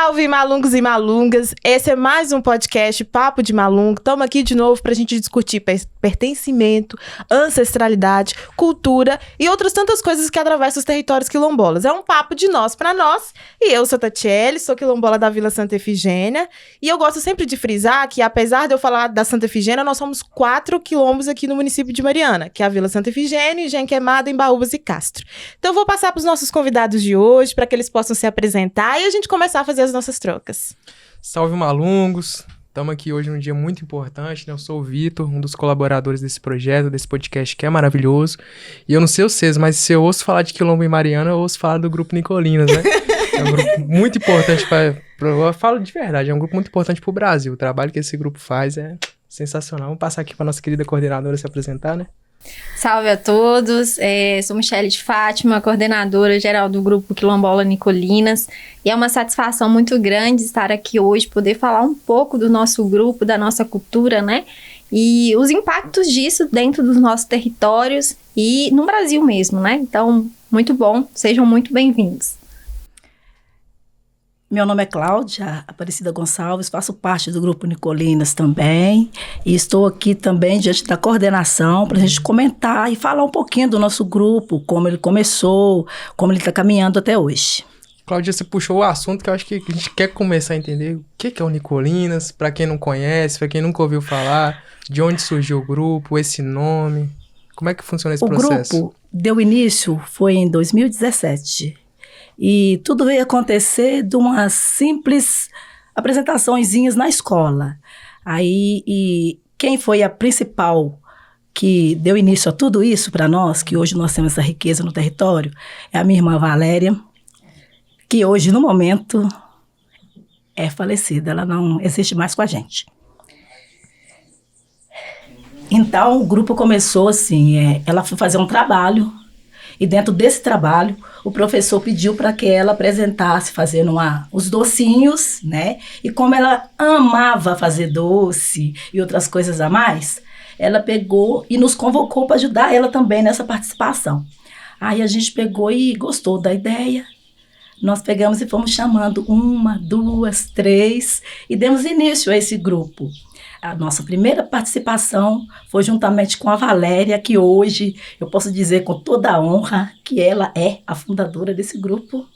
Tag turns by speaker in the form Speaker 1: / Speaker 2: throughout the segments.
Speaker 1: Salve, malungos e malungas! Esse é mais um podcast Papo de Malungo. Estamos aqui de novo para a gente discutir pertencimento, ancestralidade, cultura e outras tantas coisas que atravessam os territórios quilombolas. É um papo de nós para nós. E eu sou Tatiele, sou quilombola da Vila Santa Efigênia. E eu gosto sempre de frisar que, apesar de eu falar da Santa Efigênia, nós somos 4 quilombos aqui no município de Mariana, que é a Vila Santa Efigênia, Engenquemada, Embaúbas e Castro. Então eu vou passar para os nossos convidados de hoje, para que eles possam se apresentar e a gente começar a fazer as nossas trocas.
Speaker 2: Salve, malungos! Estamos aqui hoje num dia muito importante, né? Eu sou o Vitor, um dos colaboradores desse projeto, desse podcast que é maravilhoso. E eu não sei vocês, mas se eu ouço falar de Quilombo em Mariana, eu ouço falar do Grupo Nicolinas, né? É um grupo muito importante eu falo de verdade, é um grupo muito importante para o Brasil. O trabalho que esse grupo faz é sensacional. Vamos passar aqui para nossa querida coordenadora se apresentar, né?
Speaker 3: Salve a todos, sou Michele de Fátima, coordenadora geral do Grupo Quilombola Nicolinas, e é uma satisfação muito grande estar aqui hoje, poder falar um pouco do nosso grupo, da nossa cultura, né, e os impactos disso dentro dos nossos territórios e no Brasil mesmo, né, então, muito bom, sejam muito bem-vindos.
Speaker 4: Meu nome é Cláudia Aparecida Gonçalves, faço parte do Grupo Nicolinas também e estou aqui também diante da coordenação para a gente comentar e falar um pouquinho do nosso grupo, como ele começou, como ele está caminhando até hoje.
Speaker 2: Cláudia, você puxou o assunto que eu acho que a gente quer começar a entender o que é o Nicolinas, para quem não conhece, para quem nunca ouviu falar, de onde surgiu o grupo, esse nome, como é que funciona esse processo?
Speaker 4: O grupo deu início foi em 2017. E tudo veio acontecer de umas simples apresentaçõezinhas na escola. E quem foi a principal que deu início a tudo isso para nós, que hoje nós temos essa riqueza no território, é a minha irmã Valéria, que hoje, no momento, é falecida. Ela não existe mais com a gente. Então, o grupo começou assim, ela foi fazer um trabalho. E dentro desse trabalho, o professor pediu para que ela apresentasse, fazendo os docinhos, né? E como ela amava fazer doce e outras coisas a mais, ela pegou e nos convocou para ajudar ela também nessa participação. Aí a gente pegou e gostou da ideia. Nós pegamos e fomos chamando 1, 2, 3 e demos início a esse grupo. A nossa primeira participação foi juntamente com a Valéria, que hoje eu posso dizer com toda a honra que ela é a fundadora desse grupo.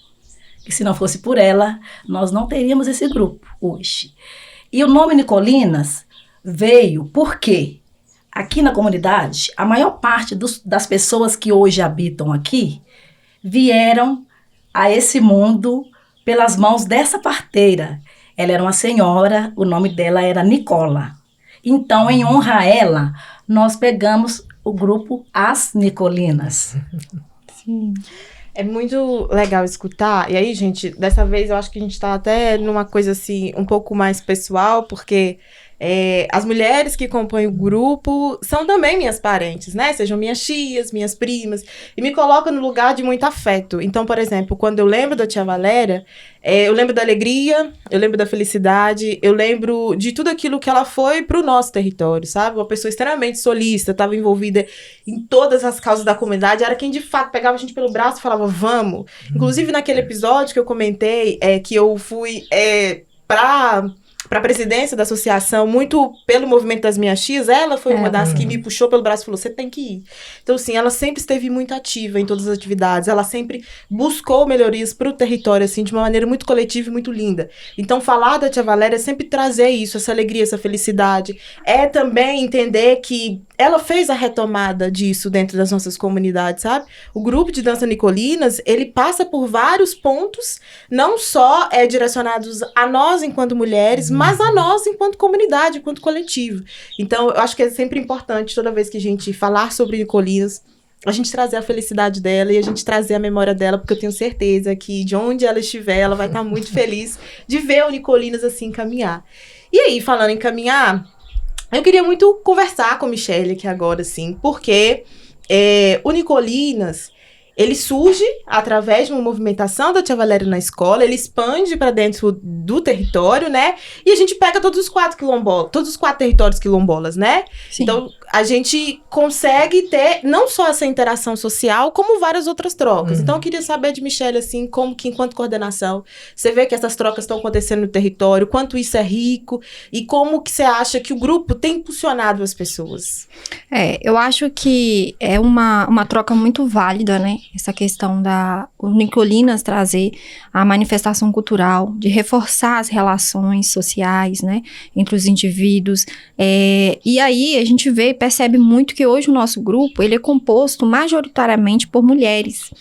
Speaker 4: E se não fosse por ela, nós não teríamos esse grupo hoje. E o nome Nicolinas veio porque aqui na comunidade, a maior parte das pessoas que hoje habitam aqui vieram a esse mundo pelas mãos dessa parteira. Ela era uma senhora, o nome dela era Nicola. Então, em honra a ela, nós pegamos o grupo As Nicolinas.
Speaker 1: Sim. É muito legal escutar. E aí, gente, dessa vez eu acho que a gente está até numa coisa assim, um pouco mais pessoal, porque as mulheres que compõem o grupo são também minhas parentes, né? Sejam minhas tias, minhas primas, e me colocam no lugar de muito afeto. Então, por exemplo, quando eu lembro da tia Valéria, eu lembro da alegria, eu lembro da felicidade, eu lembro de tudo aquilo que ela foi pro nosso território, sabe? Uma pessoa extremamente solícita, estava envolvida em todas as causas da comunidade, era quem de fato pegava a gente pelo braço e falava, vamos. Inclusive, naquele episódio que eu comentei, que eu fui para a presidência da associação, muito pelo movimento das minhas tias, ela foi uma das que me puxou pelo braço e falou, você tem que ir. Então, assim, ela sempre esteve muito ativa em todas as atividades, ela sempre buscou melhorias para o território, assim, de uma maneira muito coletiva e muito linda. Então, falar da tia Valéria é sempre trazer isso, essa alegria, essa felicidade. É também entender que ela fez a retomada disso dentro das nossas comunidades, sabe? O grupo de dança Nicolinas, ele passa por vários pontos, não só direcionados a nós enquanto mulheres, mas a nós enquanto comunidade, enquanto coletivo. Então, eu acho que é sempre importante, toda vez que a gente falar sobre Nicolinas, a gente trazer a felicidade dela e a gente trazer a memória dela, porque eu tenho certeza que de onde ela estiver, ela vai estar muito feliz de ver o Nicolinas assim caminhar. E aí, falando em caminhar, eu queria muito conversar com a Michele aqui agora, assim, porque o Nicolinas, ele surge através de uma movimentação da Tia Valéria na escola, ele expande para dentro do território, né? E a gente pega todos os 4 territórios quilombolas, né?
Speaker 3: Sim.
Speaker 1: Então, a gente consegue ter não só essa interação social, como várias outras trocas. Então, eu queria saber de Michelle, assim, como que, enquanto coordenação, você vê que essas trocas estão acontecendo no território, quanto isso é rico, e como que você acha que o grupo tem impulsionado as pessoas?
Speaker 3: Eu acho que é uma troca muito válida, né? Essa questão da Nicolinas trazer a manifestação cultural, de reforçar as relações sociais, né? Entre os indivíduos. E aí a gente vê e percebe muito que hoje o nosso grupo, ele é composto majoritariamente por mulheres.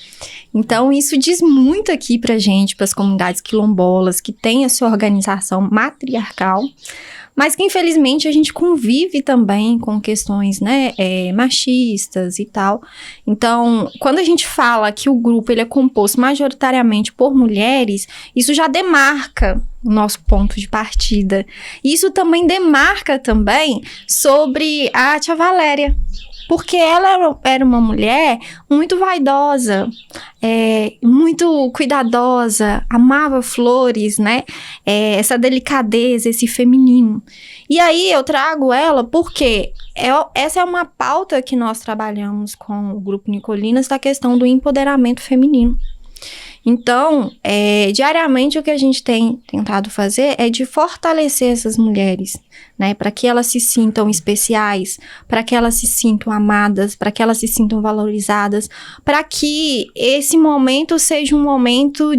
Speaker 3: Então, isso diz muito aqui pra gente, para as comunidades quilombolas, que têm a sua organização matriarcal, mas que infelizmente a gente convive também com questões, né, machistas e tal. Então, quando a gente fala que o grupo ele é composto majoritariamente por mulheres, isso já demarca o nosso ponto de partida. Isso também demarca também sobre a Tia Valéria, porque ela era uma mulher muito vaidosa, muito cuidadosa, amava flores, né? Essa delicadeza, esse feminino. E aí eu trago ela porque essa é uma pauta que nós trabalhamos com o Grupo Nicolinas, da questão do empoderamento feminino. Então, diariamente o que a gente tem tentado fazer é de fortalecer essas mulheres, né, para que elas se sintam especiais, para que elas se sintam amadas, para que elas se sintam valorizadas, para que esse momento seja um momento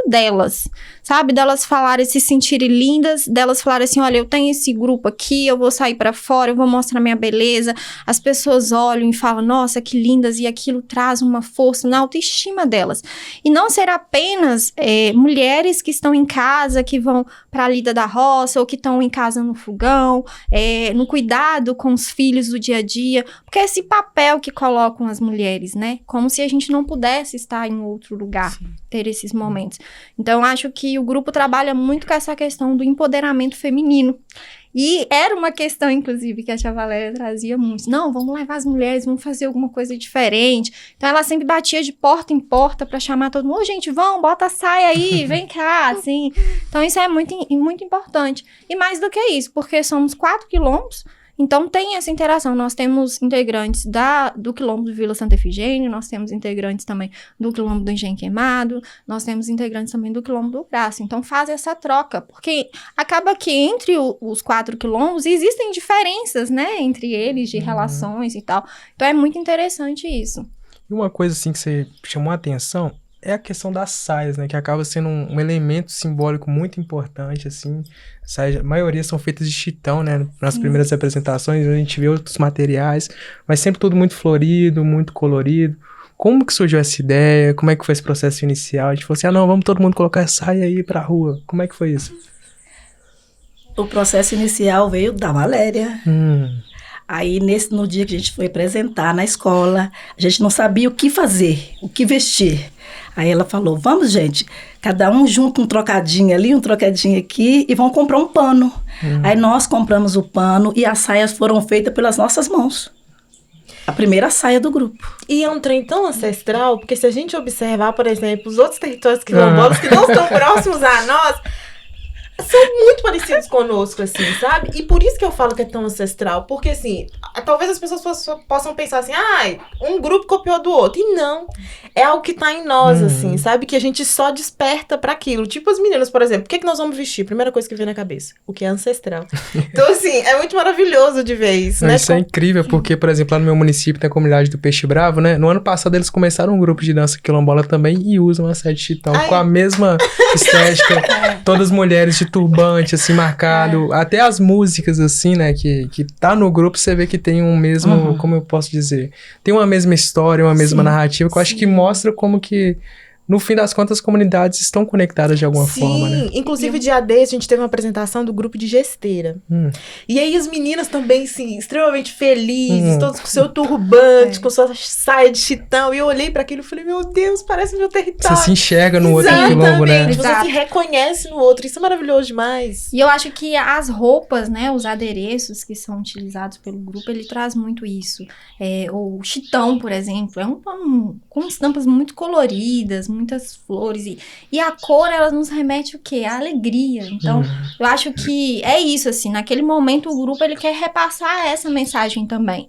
Speaker 3: delas, sabe, delas falarem, se sentirem lindas, delas falarem assim, olha, eu tenho esse grupo aqui, eu vou sair para fora, eu vou mostrar minha beleza, as pessoas olham e falam, nossa, que lindas, e aquilo traz uma força na autoestima delas. E não ser apenas mulheres que estão em casa, que vão para a lida da roça, ou que estão em casa no fogão, no cuidado com os filhos do dia a dia, porque é esse papel que colocam as mulheres, né? Como se a gente não pudesse estar em outro lugar, sim, ter esses momentos. Então, eu acho que o grupo trabalha muito com essa questão do empoderamento feminino. E era uma questão, inclusive, que a Tia Valéria trazia muito. Não, vamos levar as mulheres, vamos fazer alguma coisa diferente. Então, ela sempre batia de porta em porta para chamar todo mundo. Ô, gente, vamos, bota a saia aí, vem cá, assim. Então, isso é muito, muito importante. E mais do que isso, porque somos 4 quilombos, então tem essa interação. Nós temos integrantes do quilombo do Vila Santa Efigênia, nós temos integrantes também do quilombo do Engenho Queimado, nós temos integrantes também do quilombo do Graça. Então faz essa troca, porque acaba que entre os 4 quilombos existem diferenças, né, entre eles, de relações e tal. Então é muito interessante isso.
Speaker 2: E uma coisa assim que você chamou a atenção é a questão das saias, né? Que acaba sendo um elemento simbólico muito importante, assim. A maioria são feitas de chitão, né? Nas primeiras apresentações, a gente vê outros materiais, mas sempre tudo muito florido, muito colorido. Como que surgiu essa ideia? Como é que foi esse processo inicial? A gente falou assim, não, vamos todo mundo colocar saia aí pra rua. Como é que foi isso?
Speaker 4: O processo inicial veio da Valéria. Aí, no dia que a gente foi apresentar na escola, a gente não sabia o que fazer, o que vestir. Aí ela falou, vamos, gente, cada um junta um trocadinho ali, um trocadinho aqui, e vão comprar um pano. Aí nós compramos o pano e as saias foram feitas pelas nossas mãos. A primeira saia do grupo.
Speaker 1: E é um trem tão ancestral, porque se a gente observar, por exemplo, os outros territórios quilombolas que não estão próximos a nós, são muito parecidos conosco, assim, sabe? E por isso que eu falo que é tão ancestral. Porque, assim, talvez as pessoas possam pensar assim, um grupo copiou do outro. E não. É algo que tá em nós, assim, sabe? Que a gente só desperta pra aquilo. Tipo as meninas, por exemplo. O que nós vamos vestir? Primeira coisa que vem na cabeça. O que é ancestral. Então, assim, é muito maravilhoso de ver isso, né?
Speaker 2: Isso é incrível, porque, por exemplo, lá no meu município tem a comunidade do Peixe Bravo, né? No ano passado eles começaram um grupo de dança quilombola também e usam a saia de chitão com a mesma estética. Todas mulheres de turbante, assim, marcado. Até as músicas, assim, né, que tá no grupo, você vê que tem um mesmo, como eu posso dizer, tem uma mesma história, uma mesma narrativa, que eu acho que mostra como que no fim das contas, as comunidades estão conectadas de alguma forma, né?
Speaker 1: Sim, inclusive dia desse a gente teve uma apresentação do grupo de gesteira. E aí as meninas também, assim, extremamente felizes, todas com seu turbante, com sua saia de chitão. E eu olhei pra aquilo e falei, meu Deus, parece meu território.
Speaker 2: Você se enxerga no outro quilombo, né?
Speaker 1: Você se reconhece no outro, isso é maravilhoso demais.
Speaker 3: E eu acho que as roupas, né, os adereços que são utilizados pelo grupo, ele traz muito isso. O chitão, por exemplo, é um pano com estampas muito coloridas, muitas flores. E a cor, ela nos remete o quê? A alegria. Então, eu acho que é isso, assim. Naquele momento, o grupo, ele quer repassar essa mensagem também.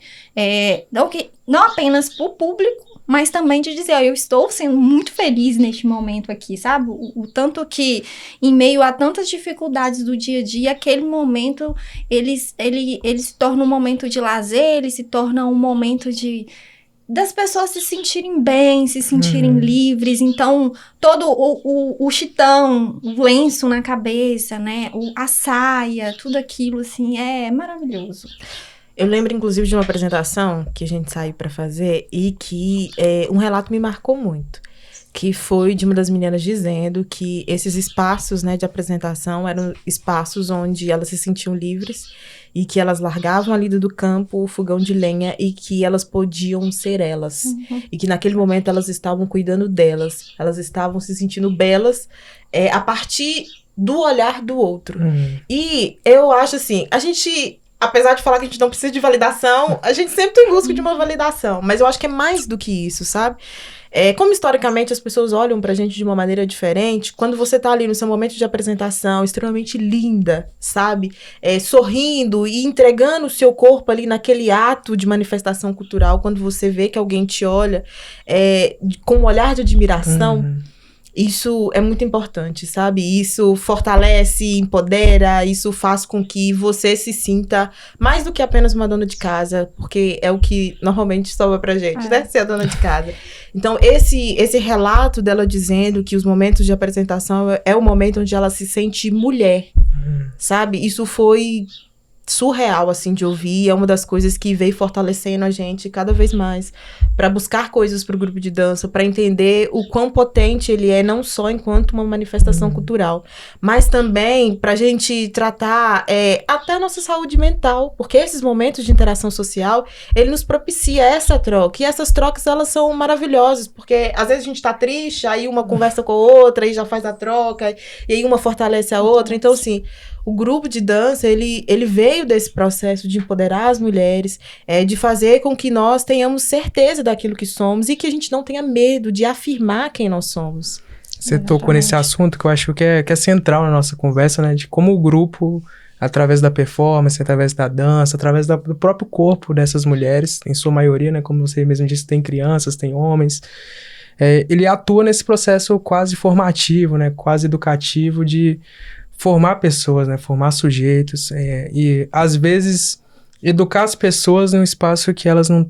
Speaker 3: Não apenas para o público, mas também de dizer, eu estou sendo muito feliz neste momento aqui, sabe? O tanto que, em meio a tantas dificuldades do dia a dia, aquele momento, ele se torna um momento de lazer, ele se torna um momento das pessoas se sentirem bem, se sentirem livres. Então, todo o chitão, o lenço na cabeça, né? A saia, tudo aquilo, assim, é maravilhoso.
Speaker 1: Eu lembro, inclusive, de uma apresentação que a gente saiu pra fazer e que um relato me marcou muito. Que foi de uma das meninas dizendo que esses espaços, né, de apresentação eram espaços onde elas se sentiam livres e que elas largavam ali do campo o fogão de lenha e que elas podiam ser elas. E que naquele momento elas estavam cuidando delas, elas estavam se sentindo belas a partir do olhar do outro. E eu acho assim, a gente... Apesar de falar que a gente não precisa de validação, a gente sempre tem busca de uma validação. Mas eu acho que é mais do que isso, sabe? Como historicamente as pessoas olham pra gente de uma maneira diferente, quando você tá ali no seu momento de apresentação, extremamente linda, sabe? Sorrindo e entregando o seu corpo ali naquele ato de manifestação cultural, quando você vê que alguém te olha com um olhar de admiração... Isso é muito importante, sabe? Isso fortalece, empodera, isso faz com que você se sinta mais do que apenas uma dona de casa, porque é o que normalmente sobra pra gente, né? Ser a dona de casa. Então, esse relato dela dizendo que os momentos de apresentação é o momento onde ela se sente mulher, sabe? Isso foi surreal, assim, de ouvir. É uma das coisas que veio fortalecendo a gente cada vez mais para buscar coisas pro grupo de dança, para entender o quão potente ele é, não só enquanto uma manifestação cultural, mas também pra gente tratar até a nossa saúde mental, porque esses momentos de interação social, ele nos propicia essa troca, e essas trocas, elas são maravilhosas, porque às vezes a gente tá triste, aí uma conversa com a outra, e já faz a troca, e aí uma fortalece a outra. Então, assim, o grupo de dança, ele veio desse processo de empoderar as mulheres, de fazer com que nós tenhamos certeza daquilo que somos e que a gente não tenha medo de afirmar quem nós somos.
Speaker 2: Você tocou nesse assunto que eu acho que é central na nossa conversa, né? De como o grupo, através da performance, através da dança, através do próprio corpo dessas mulheres, em sua maioria, né? Como você mesmo disse, tem crianças, tem homens. Ele atua nesse processo quase formativo, né? Quase educativo de formar pessoas, né? Formar sujeitos. E, às vezes, educar as pessoas em um espaço que elas não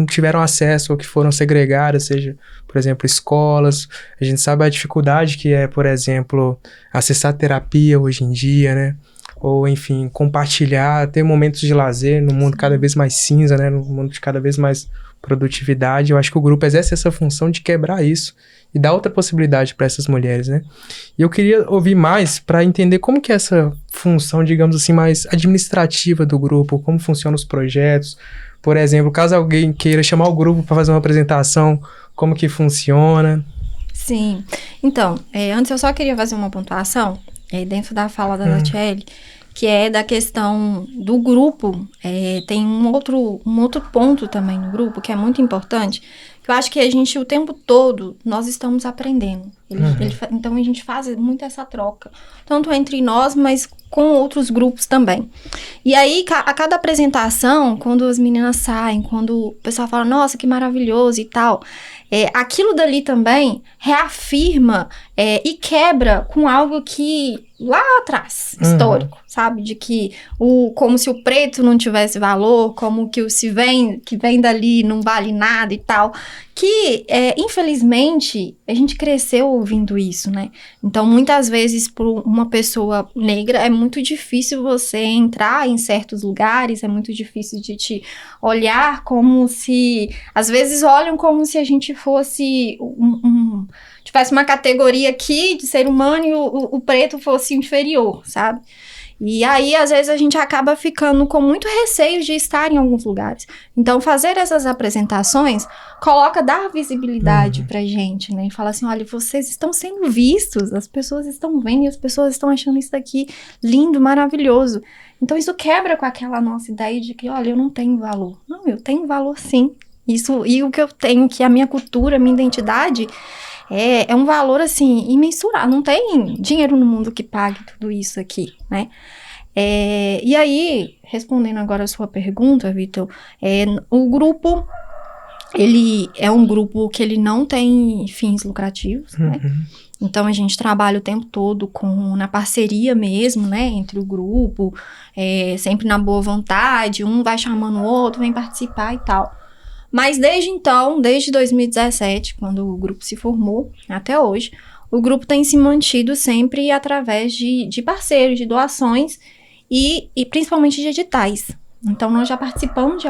Speaker 2: tiveram acesso ou que foram segregadas, seja, por exemplo, escolas. A gente sabe a dificuldade que é, por exemplo, acessar terapia hoje em dia, né? Ou, enfim, compartilhar, ter momentos de lazer no mundo cada vez mais cinza, né? No mundo de cada vez mais produtividade. Eu acho que o grupo exerce essa função de quebrar isso e dar outra possibilidade para essas mulheres, né? E eu queria ouvir mais para entender como que é essa função, digamos assim, mais administrativa do grupo, como funcionam os projetos. Por exemplo, caso alguém queira chamar o grupo para fazer uma apresentação, como que funciona?
Speaker 3: Sim. Então, antes eu só queria fazer uma pontuação dentro da fala da Natiele, que é da questão do grupo. Tem um outro ponto também no grupo que é muito importante, que eu acho que a gente, o tempo todo, nós estamos aprendendo. Então, a gente faz muito essa troca, tanto entre nós, mas com outros grupos também. E aí, a cada apresentação, quando as meninas saem, quando o pessoal fala, nossa, que maravilhoso e tal, aquilo dali também reafirma e quebra com algo que lá atrás, histórico, sabe? De que como se o preto não tivesse valor, como que o que vem dali não vale nada e tal. Que, infelizmente, a gente cresceu ouvindo isso, né? Então, muitas vezes, por uma pessoa negra, é muito difícil você entrar em certos lugares, é muito difícil de te olhar como se... Às vezes, olham como se a gente fosse tivesse uma categoria aqui de ser humano e o preto fosse inferior, sabe? E aí, às vezes, a gente acaba ficando com muito receio de estar em alguns lugares. Então, fazer essas apresentações dá visibilidade pra gente, né? E fala assim, olha, vocês estão sendo vistos, as pessoas estão vendo e as pessoas estão achando isso daqui lindo, maravilhoso. Então, isso quebra com aquela nossa ideia de que, olha, eu não tenho valor. Não, eu tenho valor sim. Isso, e o que eu tenho, que a minha cultura, a minha identidade... É um valor, assim, imensurável. Não tem dinheiro no mundo que pague tudo isso aqui, né? E aí, respondendo agora a sua pergunta, Vitor, o grupo, ele é um grupo que ele não tem fins lucrativos, né? Então, a gente trabalha o tempo todo na parceria mesmo, né? Entre o grupo, sempre na boa vontade, um vai chamando o outro, vem participar e tal. Mas desde então, desde 2017, quando o grupo se formou, até hoje, o grupo tem se mantido sempre através de parceiros, de doações e principalmente de editais. Então, nós já participamos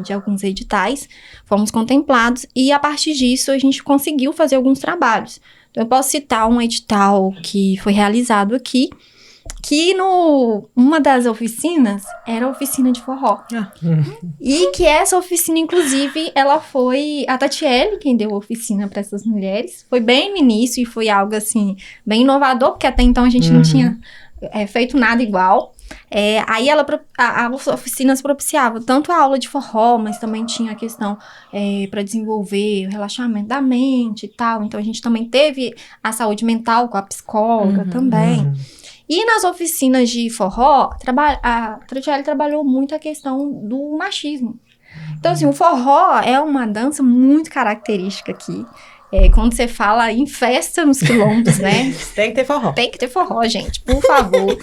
Speaker 3: de alguns editais, fomos contemplados e, a partir disso, a gente conseguiu fazer alguns trabalhos. Então, eu posso citar um edital que foi realizado aqui, que uma das oficinas era a oficina de forró. E que essa oficina, inclusive, ela foi a Tatiele quem deu a oficina para essas mulheres. Foi bem no início e foi algo, assim, bem inovador, porque até então a gente não tinha feito nada igual. Aí as oficinas propiciavam tanto a aula de forró, mas também tinha a questão para desenvolver o relaxamento da mente e tal. Então, a gente também teve a saúde mental com a psicóloga também. E nas oficinas de forró, a Tatiele trabalhou muito a questão do machismo. Então, assim, o forró é uma dança muito característica aqui. Quando você fala em festa nos quilombos, né?
Speaker 1: Tem que ter forró.
Speaker 3: Tem que ter forró, gente, por favor.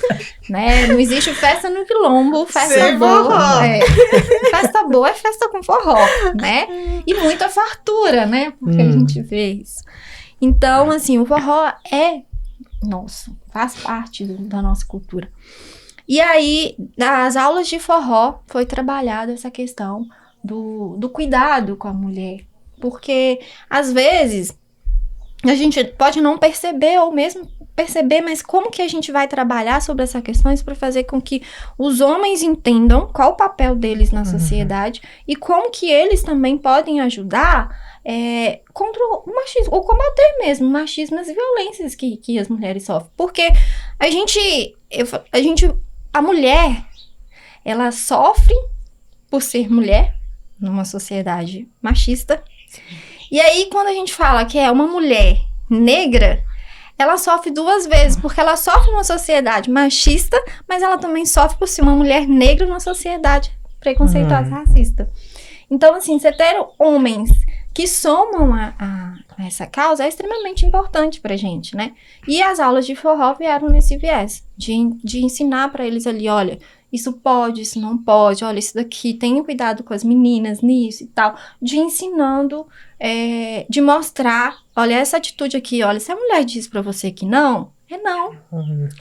Speaker 3: Né? Não existe festa no quilombo, festa
Speaker 1: Sem
Speaker 3: boa.
Speaker 1: forró.
Speaker 3: Festa boa é festa com forró, né? E muita fartura, né? Porque a gente vê isso. Então, assim, o forró faz parte da nossa cultura. E aí, nas aulas de forró, foi trabalhada essa questão do cuidado com a mulher. Porque, às vezes, a gente pode não perceber, ou mesmo perceber, mas como que a gente vai trabalhar sobre essas questões para fazer com que os homens entendam qual o papel deles na sociedade e como que eles também podem ajudar contra o machismo, ou combater mesmo o machismo e as violências que as mulheres sofrem. Porque a mulher, ela sofre por ser mulher numa sociedade machista. E aí, quando a gente fala que é uma mulher negra, ela sofre duas vezes, porque ela sofre numa sociedade machista, mas ela também sofre por ser uma mulher negra numa sociedade preconceituosa, racista. Então, assim, você ter homens que somam a essa causa é extremamente importante pra gente, né? E as aulas de forró vieram nesse viés, de ensinar pra eles ali, olha, isso pode, isso não pode, olha, isso daqui, tenha cuidado com as meninas nisso e tal, de ensinando, de mostrar, olha, essa atitude aqui, olha, se a mulher diz pra você que não, é não.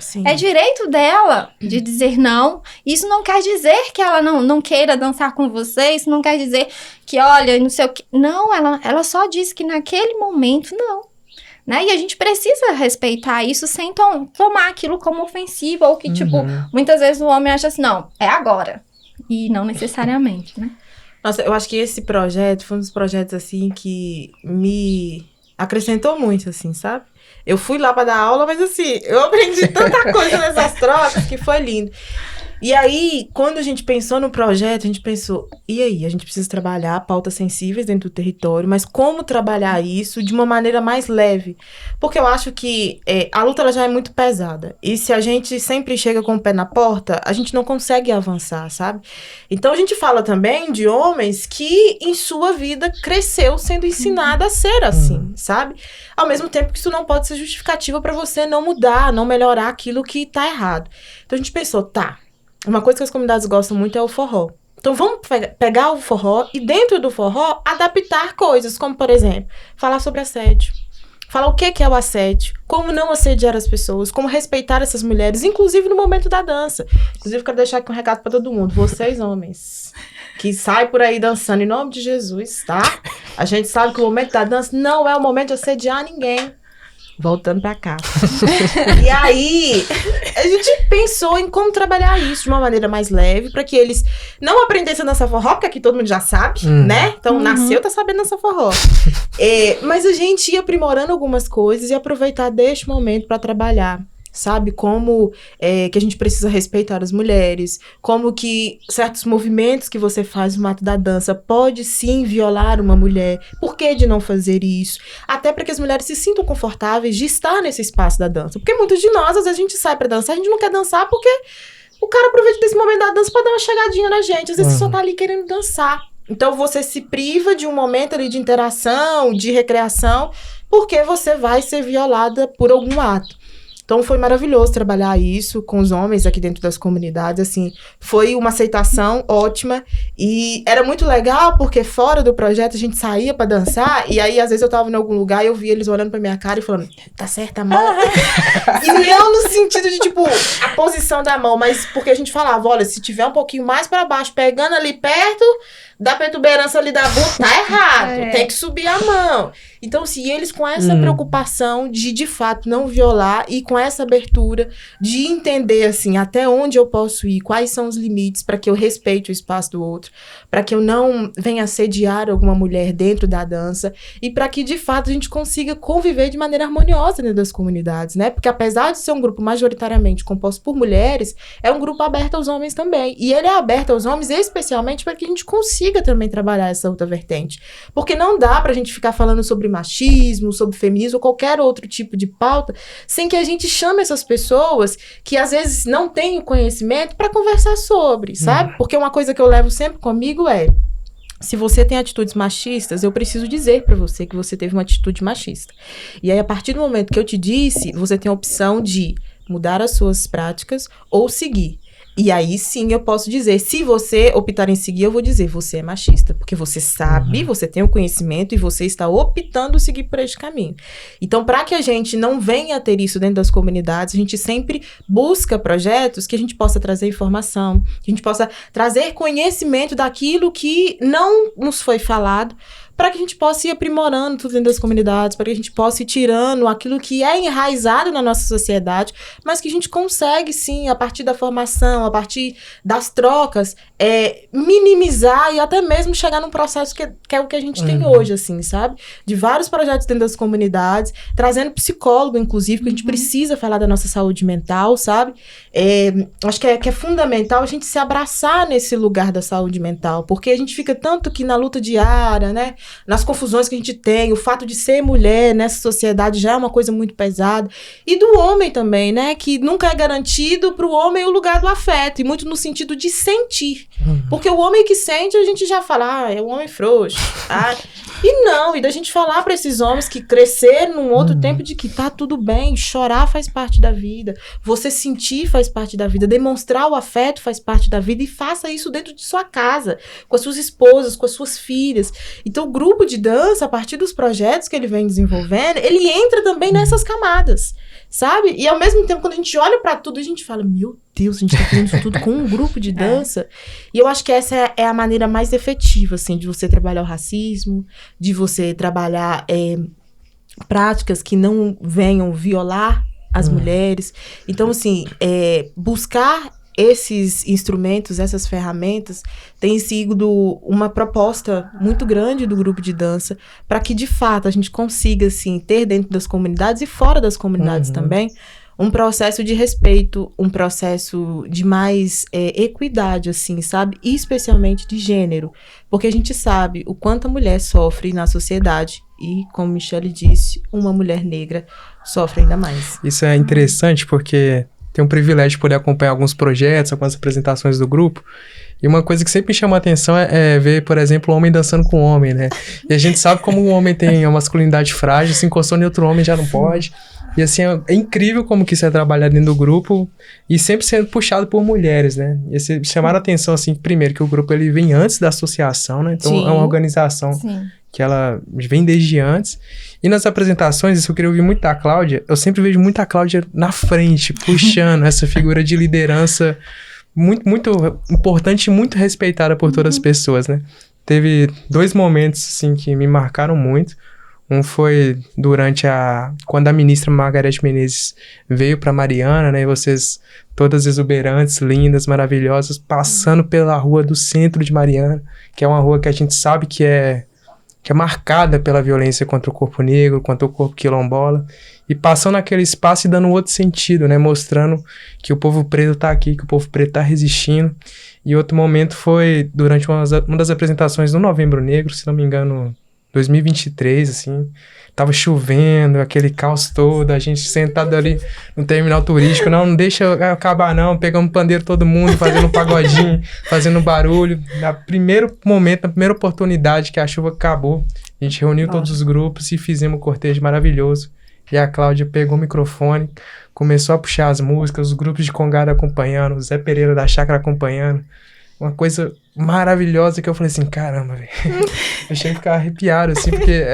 Speaker 1: Sim.
Speaker 3: É direito dela de dizer não. Isso não quer dizer que ela não queira dançar com você, isso não quer dizer que, olha, não sei o que. Não, ela só disse que naquele momento não. Né? E a gente precisa respeitar isso sem tomar aquilo como ofensivo, ou que, tipo, muitas vezes o homem acha assim, não, é agora. E não necessariamente, né?
Speaker 1: Nossa, eu acho que esse projeto foi um dos projetos, assim, que me acrescentou muito, assim, sabe? Eu fui lá pra dar aula, mas, assim, eu aprendi tanta coisa nessas trocas que foi lindo. E aí, quando a gente pensou no projeto, a gente pensou, e aí? A gente precisa trabalhar pautas sensíveis dentro do território, mas como trabalhar isso de uma maneira mais leve? Porque eu acho que a luta ela já é muito pesada. E se a gente sempre chega com o pé na porta, a gente não consegue avançar, sabe? Então, a gente fala também de homens que, em sua vida, cresceu sendo ensinado a ser assim, sabe? Ao mesmo tempo que isso não pode ser justificativa para você não mudar, não melhorar aquilo que tá errado. Então, a gente pensou, tá, uma coisa que as comunidades gostam muito é o forró. Então, vamos pegar o forró e, dentro do forró, adaptar coisas, como, por exemplo, falar sobre assédio. Falar o que é o assédio, como não assediar as pessoas, como respeitar essas mulheres, inclusive no momento da dança. Inclusive, quero deixar aqui um recado para todo mundo. Vocês, homens, que saem por aí dançando em nome de Jesus, tá? A gente sabe que o momento da dança não é o momento de assediar ninguém. voltando pra cá. E aí, a gente pensou em como trabalhar isso de uma maneira mais leve, pra que eles não aprendessem a dançar forró, porque aqui todo mundo já sabe, né? Então, nasceu, tá sabendo dançar forró. Mas a gente ia aprimorando algumas coisas e aproveitar deste momento pra trabalhar. Sabe, como que a gente precisa respeitar as mulheres, como que certos movimentos que você faz no ato da dança pode sim violar uma mulher, por que de não fazer isso? Até para que as mulheres se sintam confortáveis de estar nesse espaço da dança, porque muitos de nós, às vezes a gente sai pra dançar, a gente não quer dançar porque o cara aproveita desse momento da dança pra dar uma chegadinha na gente, às vezes você só tá ali querendo dançar. Então você se priva de um momento ali de interação, de recreação, porque você vai ser violada por algum ato. Então, foi maravilhoso trabalhar isso com os homens aqui dentro das comunidades, assim, foi uma aceitação ótima e era muito legal porque fora do projeto a gente saía pra dançar e aí, às vezes, eu tava em algum lugar e eu via eles olhando pra minha cara e falando, tá certa a mão? E não no sentido de, tipo, a posição da mão, mas porque a gente falava, olha, se tiver um pouquinho mais pra baixo, pegando ali perto da protuberância ali da bunda, tá errado, tem que subir a mão. Então, se eles com essa preocupação de fato, não violar e com essa abertura de entender, assim, até onde eu posso ir, quais são os limites para que eu respeite o espaço do outro, para que eu não venha assediar alguma mulher dentro da dança e para que, de fato, a gente consiga conviver de maneira harmoniosa dentro das comunidades, né? Porque apesar de ser um grupo majoritariamente composto por mulheres, é um grupo aberto aos homens também. E ele é aberto aos homens especialmente para que a gente consiga também trabalhar essa outra vertente. Porque não dá pra gente ficar falando sobre machismo, sobre feminismo ou qualquer outro tipo de pauta, sem que a gente chame essas pessoas que às vezes não têm o conhecimento para conversar sobre, sabe? Porque uma coisa que eu levo sempre comigo é, se você tem atitudes machistas, eu preciso dizer pra você que você teve uma atitude machista. E aí, a partir do momento que eu te disse, você tem a opção de mudar as suas práticas ou seguir. E aí sim eu posso dizer, se você optar em seguir, eu vou dizer, você é machista, porque você sabe, você tem o conhecimento e você está optando seguir por este caminho. Então, para que a gente não venha a ter isso dentro das comunidades, a gente sempre busca projetos que a gente possa trazer informação, que a gente possa trazer conhecimento daquilo que não nos foi falado, para que a gente possa ir aprimorando tudo dentro das comunidades, para que a gente possa ir tirando aquilo que é enraizado na nossa sociedade, mas que a gente consegue, sim, a partir da formação, a partir das trocas, minimizar e até mesmo chegar num processo que é o que a gente tem hoje, assim, sabe? De vários projetos dentro das comunidades, trazendo psicólogo, inclusive, porque a gente precisa falar da nossa saúde mental, sabe? Acho que é fundamental a gente se abraçar nesse lugar da saúde mental, porque a gente fica tanto que na luta diária, né? Nas confusões que a gente tem, o fato de ser mulher nessa sociedade já é uma coisa muito pesada. E do homem também, né? Que nunca é garantido pro homem o lugar do afeto, e muito no sentido de sentir. Porque o homem que sente, a gente já fala, é um homem frouxo. E não, e da gente falar para esses homens que cresceram num outro tempo de que tá tudo bem, chorar faz parte da vida, você sentir faz parte da vida, demonstrar o afeto faz parte da vida, e faça isso dentro de sua casa, com as suas esposas, com as suas filhas. Então, o grupo de dança, a partir dos projetos que ele vem desenvolvendo, ele entra também nessas camadas, sabe? E ao mesmo tempo, quando a gente olha pra tudo, a gente fala, meu Deus, a gente tá fazendo isso tudo com um grupo de dança. E eu acho que essa é a maneira mais efetiva, assim, de você trabalhar o racismo, de você trabalhar práticas que não venham violar as mulheres. Então, assim, buscar esses instrumentos, essas ferramentas, tem sido uma proposta muito grande do grupo de dança para que, de fato, a gente consiga, assim, ter dentro das comunidades e fora das comunidades também, um processo de respeito, um processo de mais equidade, assim, sabe? E especialmente de gênero, porque a gente sabe o quanto a mulher sofre na sociedade e, como Michele disse, uma mulher negra sofre ainda mais.
Speaker 2: Isso é interessante porque tenho o privilégio de poder acompanhar alguns projetos, algumas apresentações do grupo. E uma coisa que sempre me chama a atenção é ver, por exemplo, o homem dançando com o homem, né? E a gente sabe como o homem tem a masculinidade frágil, se encostou em outro homem já não pode. E assim, é incrível como que isso é trabalhado dentro do grupo e sempre sendo puxado por mulheres, né? E assim, chamaram a atenção, assim, primeiro, que o grupo ele vem antes da associação, né? Então, é uma organização que ela vem desde antes. E nas apresentações, isso eu queria ouvir muito da Cláudia, eu sempre vejo muito a Cláudia na frente, puxando essa figura de liderança muito, muito importante e muito respeitada por todas as pessoas, né? Teve 2 momentos, assim, que me marcaram muito. Um foi quando a ministra Margareth Menezes veio para Mariana, né? E vocês, todas exuberantes, lindas, maravilhosas, passando pela rua do centro de Mariana, que é uma rua que a gente sabe que é marcada pela violência contra o corpo negro, contra o corpo quilombola, e passando aquele espaço e dando outro sentido, né? Mostrando que o povo preto tá aqui, que o povo preto tá resistindo. E outro momento foi durante uma das apresentações do Novembro Negro, se não me engano, 2023, assim, tava chovendo, aquele caos todo, a gente sentado ali no terminal turístico, não deixa acabar não, pegamos pandeiro todo mundo, fazendo um pagodinho, fazendo barulho. No primeiro momento, na primeira oportunidade que a chuva acabou, a gente reuniu todos os grupos e fizemos um cortejo maravilhoso. E a Cláudia pegou o microfone, começou a puxar as músicas, os grupos de Congada acompanhando, o Zé Pereira da Chácara acompanhando. Uma coisa maravilhosa que eu falei assim, caramba, velho. Eu cheguei a ficar arrepiado, assim, porque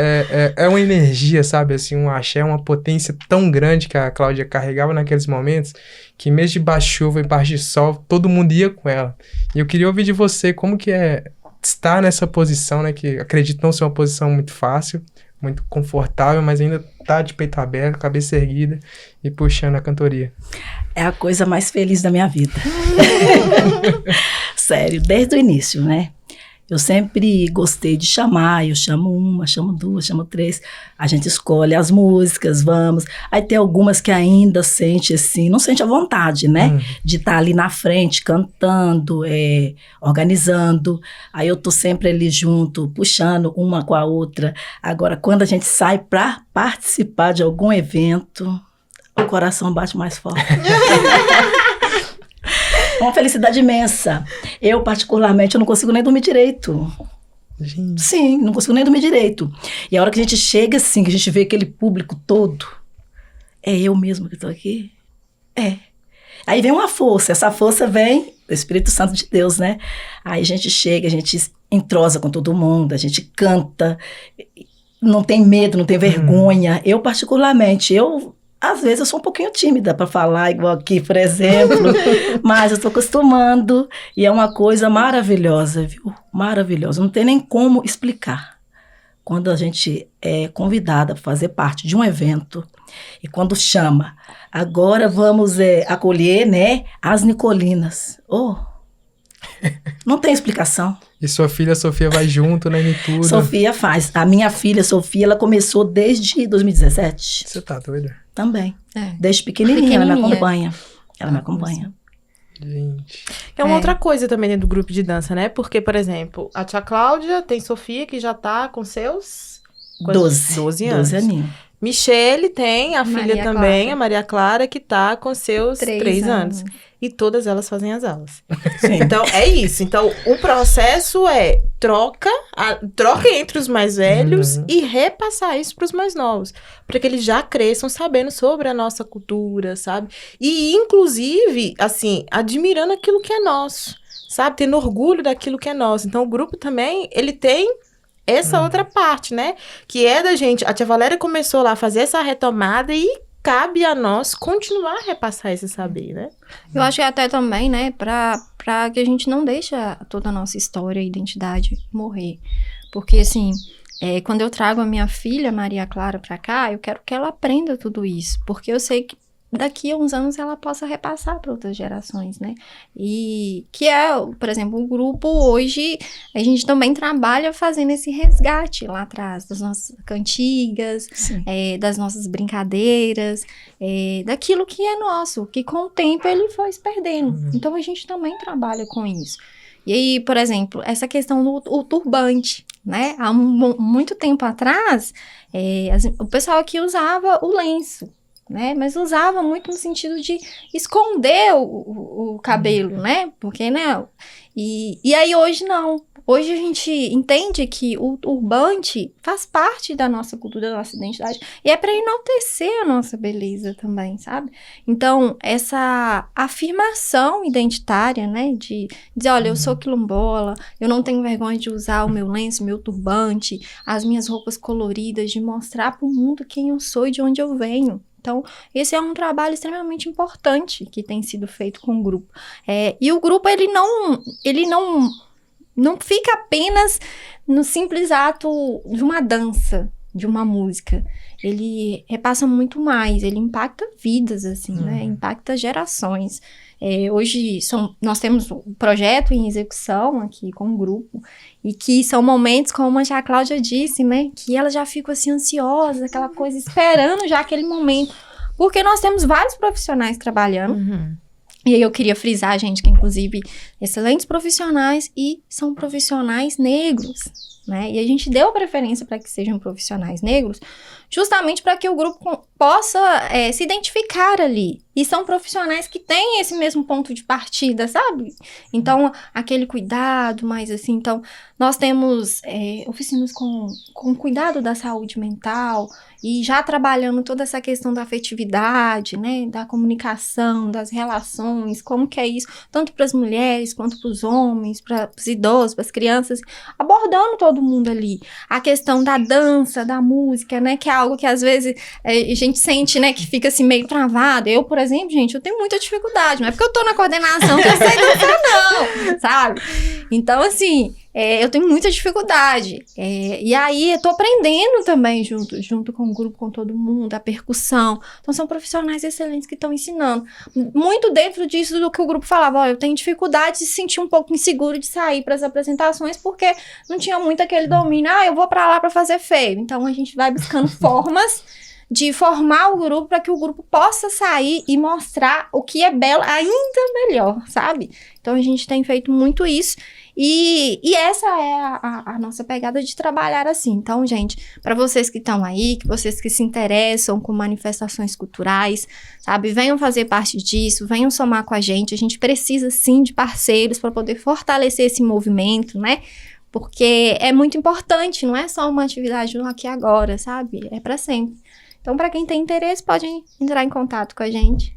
Speaker 2: é uma energia, sabe? Assim, um axé, uma potência tão grande que a Cláudia carregava naqueles momentos, que mesmo de baixo chuva e baixo de sol, todo mundo ia com ela. E eu queria ouvir de você como que é estar nessa posição, né? Que acredito não ser uma posição muito fácil, muito confortável, mas ainda tá de peito aberto, cabeça erguida e puxando a cantoria.
Speaker 4: É a coisa mais feliz da minha vida. Sério, desde o início, né? Eu sempre gostei de chamar, eu chamo uma, chamo duas, chamo três. A gente escolhe as músicas, vamos. Aí tem algumas que ainda sente assim, não sente a vontade, né? De estar ali na frente, cantando, organizando. Aí eu tô sempre ali junto, puxando uma com a outra. Agora, quando a gente sai para participar de algum evento, o coração bate mais forte. É uma felicidade imensa. Eu, particularmente, eu não consigo nem dormir direito.
Speaker 2: Gente.
Speaker 4: Sim, não consigo nem dormir direito. E a hora que a gente chega, assim, que a gente vê aquele público todo, é eu mesmo que estou aqui? É. Aí vem uma força. Essa força vem do Espírito Santo de Deus, né? Aí a gente chega, a gente entrosa com todo mundo, a gente canta, não tem medo, não tem vergonha. Eu, particularmente, às vezes eu sou um pouquinho tímida para falar, igual aqui, por exemplo, mas eu estou acostumando e é uma coisa maravilhosa, viu? Maravilhosa. Não tem nem como explicar. Quando a gente é convidada para fazer parte de um evento e quando chama, agora vamos acolher, né, as Nicolinas. Não tem explicação.
Speaker 2: E sua filha Sofia vai junto, né, em tudo?
Speaker 4: Sofia faz. A minha filha Sofia, ela começou desde 2017.
Speaker 2: Você tá doida?
Speaker 4: Também. Desde pequenininha, ela me acompanha. Ela me acompanha.
Speaker 2: Gente.
Speaker 1: É uma outra coisa também dentro do grupo de dança, né? Porque, por exemplo, a tia Cláudia tem Sofia, que já tá com seus... 12 anos.
Speaker 4: 12 aninhos.
Speaker 1: Michele tem a
Speaker 3: Maria
Speaker 1: filha também,
Speaker 3: Clara.
Speaker 1: a Maria Clara, que tá com seus 3 anos. E todas elas fazem as aulas.
Speaker 4: Sim.
Speaker 1: Então, é isso. Então, o processo é troca entre os mais velhos e repassar isso para os mais novos. Para que eles já cresçam sabendo sobre a nossa cultura, sabe? E, inclusive, assim, admirando aquilo que é nosso, sabe? Tendo orgulho daquilo que é nosso. Então, o grupo também, ele tem essa outra parte, né? Que é da gente... A tia Valéria começou lá a fazer essa retomada e cabe a nós continuar a repassar esse saber, né?
Speaker 3: Eu acho que até também, né, pra que a gente não deixe toda a nossa história e identidade morrer. Porque, assim, quando eu trago a minha filha, Maria Clara, pra cá, eu quero que ela aprenda tudo isso. Porque eu sei que daqui a uns anos ela possa repassar para outras gerações, né? E que por exemplo, o grupo hoje, a gente também trabalha fazendo esse resgate lá atrás, das nossas cantigas, das nossas brincadeiras, daquilo que é nosso, que com o tempo ele foi se perdendo. Então a gente também trabalha com isso. E aí, por exemplo, essa questão do turbante, né? Há muito tempo atrás, o pessoal aqui usava o lenço, né? Mas usava muito no sentido de esconder o cabelo, né? Porque, né? E aí hoje não. Hoje a gente entende que o turbante faz parte da nossa cultura, da nossa identidade. E é para enaltecer a nossa beleza também, sabe? Então, essa afirmação identitária, né? De dizer, olha, eu sou quilombola, eu não tenho vergonha de usar o meu lenço, o meu turbante, as minhas roupas coloridas, de mostrar para o mundo quem eu sou e de onde eu venho. Então, esse é um trabalho extremamente importante que tem sido feito com o grupo. E o grupo, ele não fica apenas no simples ato de uma dança, de uma música, ele repassa muito mais, ele impacta vidas, assim, né? Impacta gerações. Hoje nós temos um projeto em execução aqui com o grupo, e que são momentos, como a Cláudia disse, né? Que ela já fica assim ansiosa, aquela coisa, esperando já aquele momento. Porque nós temos vários profissionais trabalhando. E aí eu queria frisar, gente, que inclusive excelentes profissionais e são profissionais negros, né? E a gente deu preferência para que sejam profissionais negros, justamente para que o grupo possa se identificar ali. E são profissionais que têm esse mesmo ponto de partida, sabe? Então, aquele cuidado mais assim. Então, nós temos oficinas com cuidado da saúde mental e já trabalhando toda essa questão da afetividade, né? Da comunicação, das relações, como que é isso, tanto para as mulheres quanto para os homens, para os idosos, para as crianças, abordando todo mundo ali. A questão da dança, da música, né? Que é algo que às vezes a gente sente, né? Que fica assim meio travado. Eu, por exemplo, gente, eu tenho muita dificuldade. Não é porque eu tô na coordenação que eu sei dançar, não, sabe? Então, assim, eu tenho muita dificuldade. E aí, eu tô aprendendo também junto com o grupo, com todo mundo, a percussão. Então, são profissionais excelentes que estão ensinando. Muito dentro disso do que o grupo falava. Ó, eu tenho dificuldade de se sentir um pouco inseguro de sair para as apresentações, porque não tinha muito aquele domínio. Eu vou para lá para fazer feio. Então, a gente vai buscando formas de formar o grupo para que o grupo possa sair e mostrar o que é belo ainda melhor, sabe? Então, a gente tem feito muito isso. E essa é a nossa pegada de trabalhar assim. Então, gente, para vocês que estão aí, que vocês que se interessam com manifestações culturais, sabe? Venham fazer parte disso, venham somar com a gente. A gente precisa, sim, de parceiros para poder fortalecer esse movimento, né? Porque é muito importante, não é só uma atividade no aqui e agora, sabe? É para sempre. Então, para quem tem interesse, pode entrar em contato com a gente.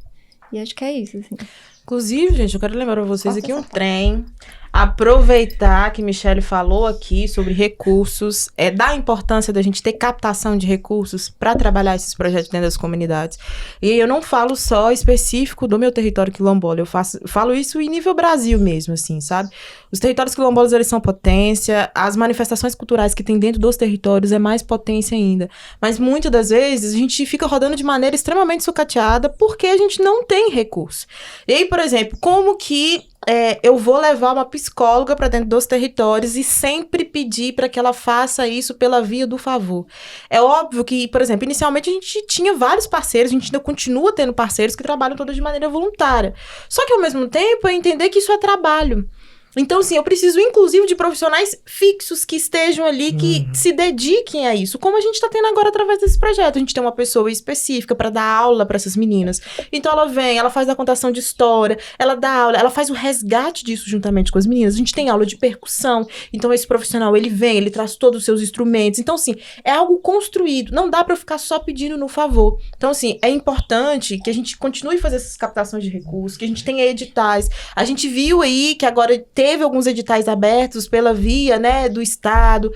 Speaker 3: E acho que é isso, assim.
Speaker 1: Inclusive, gente, eu quero lembrar pra vocês aqui um trem. Aproveitar que Michele falou aqui sobre recursos, da importância da gente ter captação de recursos para trabalhar esses projetos dentro das comunidades. E eu não falo só específico do meu território quilombola, eu falo isso em nível Brasil mesmo, assim, sabe? Os territórios quilombolas, eles são potência, as manifestações culturais que tem dentro dos territórios é mais potência ainda. Mas muitas das vezes a gente fica rodando de maneira extremamente sucateada porque a gente não tem recurso. E aí, por exemplo, como que eu vou levar uma psicóloga para dentro dos territórios e sempre pedir para que ela faça isso pela via do favor? É óbvio que, por exemplo, inicialmente a gente tinha vários parceiros, a gente ainda continua tendo parceiros que trabalham todos de maneira voluntária. Só que, ao mesmo tempo, é entender que isso é trabalho. Então, assim, eu preciso, inclusive, de profissionais fixos que estejam ali, que se dediquem a isso, como a gente está tendo agora através desse projeto. A gente tem uma pessoa específica para dar aula para essas meninas. Então, ela vem, ela faz a contação de história, ela dá aula, ela faz o resgate disso juntamente com as meninas. A gente tem aula de percussão. Então, esse profissional, ele vem, ele traz todos os seus instrumentos. Então, assim, é algo construído. Não dá para ficar só pedindo no favor. Então, assim, é importante que a gente continue fazendo essas captações de recursos, que a gente tenha editais. A gente viu aí que agora teve alguns editais abertos pela via, né, do Estado.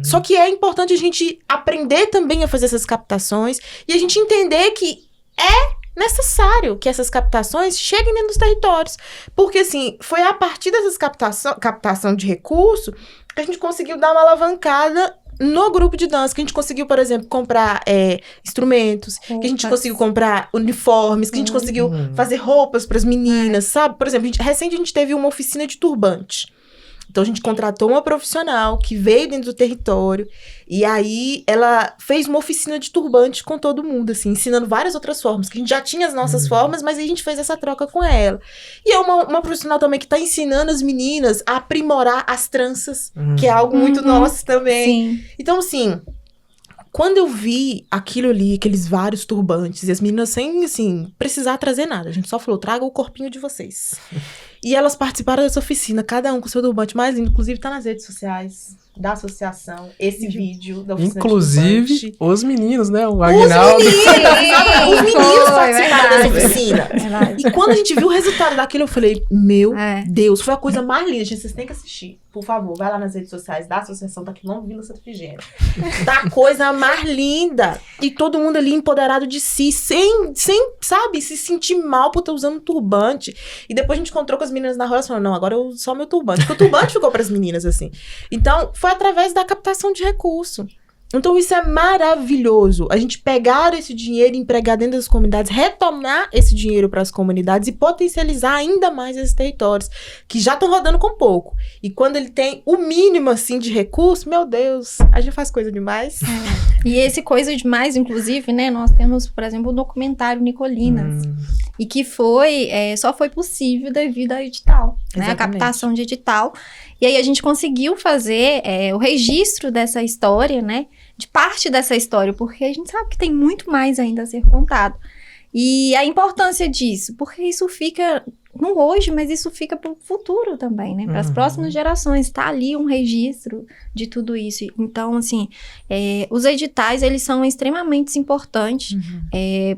Speaker 1: Só que é importante a gente aprender também a fazer essas captações e a gente entender que é necessário que essas captações cheguem dentro dos territórios. Porque, assim, foi a partir dessas captação de recurso que a gente conseguiu dar uma alavancada no grupo de dança, que a gente conseguiu, por exemplo, comprar instrumentos, que a gente conseguiu comprar uniformes, que a gente conseguiu fazer roupas para as meninas, sabe? Por exemplo, recente a gente teve uma oficina de turbante. Então, a gente contratou uma profissional que veio dentro do território e aí ela fez uma oficina de turbante com todo mundo, assim, ensinando várias outras formas, que a gente já tinha as nossas formas, mas aí a gente fez essa troca com ela. E é uma profissional também que está ensinando as meninas a aprimorar as tranças, que é algo muito nosso também.
Speaker 3: Sim.
Speaker 1: Então, assim, quando eu vi aquilo ali, aqueles vários turbantes, e as meninas sem, assim, precisar trazer nada, a gente só falou, traga o corpinho de vocês. E elas participaram dessa oficina, cada um com o seu turbante mais lindo, inclusive tá nas redes sociais da associação, esse vídeo da oficina
Speaker 2: inclusive,
Speaker 1: de turbante.
Speaker 2: os meninos, né? O Aguinaldo.
Speaker 1: Os meninos participaram dessa oficina.
Speaker 3: Verdade.
Speaker 1: E quando a gente viu o resultado daquilo, eu falei, meu Deus, foi a coisa mais linda. Gente, vocês têm que assistir. Por favor, vai lá nas redes sociais da Associação da Quilombo Vila Santa Efigênia. Da coisa mais linda. E todo mundo ali empoderado de si, sem sabe, se sentir mal por estar usando um turbante. E depois a gente encontrou com as meninas na rua, elas falaram, não, agora eu uso só meu turbante. Porque o turbante ficou para as meninas, assim. Então, foi através da captação de recurso. Então isso é maravilhoso. A gente pegar esse dinheiro e empregar dentro das comunidades, retornar esse dinheiro para as comunidades e potencializar ainda mais esses territórios, que já estão rodando com pouco. E quando ele tem o mínimo, assim, de recurso, meu Deus, a gente faz coisa demais.
Speaker 3: E esse coisa demais, inclusive, né, nós temos, por exemplo, o documentário Nicolinas, e que só foi possível devido ao edital, né, a captação de edital. E aí a gente conseguiu fazer o registro dessa história, né, de parte dessa história, porque a gente sabe que tem muito mais ainda a ser contado. E a importância disso, porque isso fica, não hoje, mas isso fica para o futuro também, né? Para as próximas gerações, está ali um registro de tudo isso. Então, assim, os editais, eles são extremamente importantes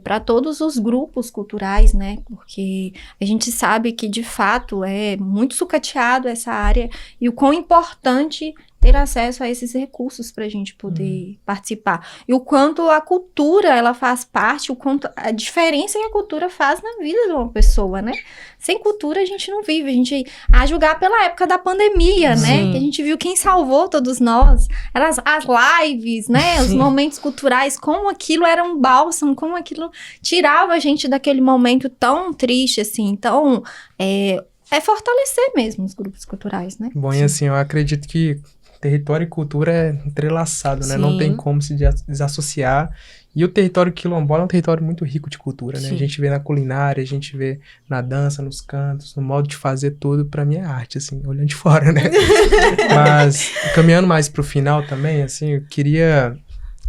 Speaker 3: para todos os grupos culturais, né? Porque a gente sabe que, de fato, é muito sucateado essa área e o quão importante ter acesso a esses recursos para a gente poder participar. E o quanto a cultura, ela faz parte, o quanto a diferença que a cultura faz na vida de uma pessoa, né? Sem cultura a gente não vive. A gente, a julgar pela época da pandemia, né? Que a gente viu quem salvou todos nós. Eram as lives, né? Os momentos culturais, como aquilo era um bálsamo, como aquilo tirava a gente daquele momento tão triste, assim. Então, é fortalecer mesmo os grupos culturais, né?
Speaker 2: Bom, e assim, eu acredito que território e cultura é entrelaçado, né? Não tem como se desassociar. E o território quilombola é um território muito rico de cultura, né? A gente vê na culinária, a gente vê na dança, nos cantos, no modo de fazer tudo. Pra mim é arte, assim, olhando de fora, né? Mas, caminhando mais pro final também, assim, eu queria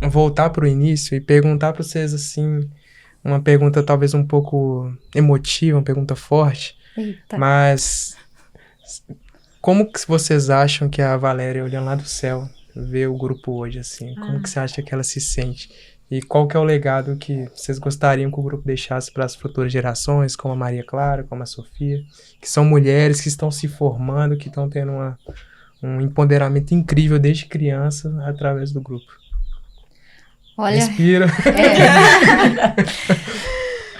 Speaker 2: voltar pro início e perguntar pra vocês, assim, uma pergunta talvez um pouco emotiva, uma pergunta forte.
Speaker 3: Eita.
Speaker 2: Mas como que vocês acham que a Valéria, olhando lá do céu, vê o grupo hoje, assim? Como que você acha que ela se sente? E qual que é o legado que vocês gostariam que o grupo deixasse para as futuras gerações, como a Maria Clara, como a Sofia, que são mulheres que estão se formando, que estão tendo um empoderamento incrível desde criança através do grupo?
Speaker 3: Olha,
Speaker 2: respira.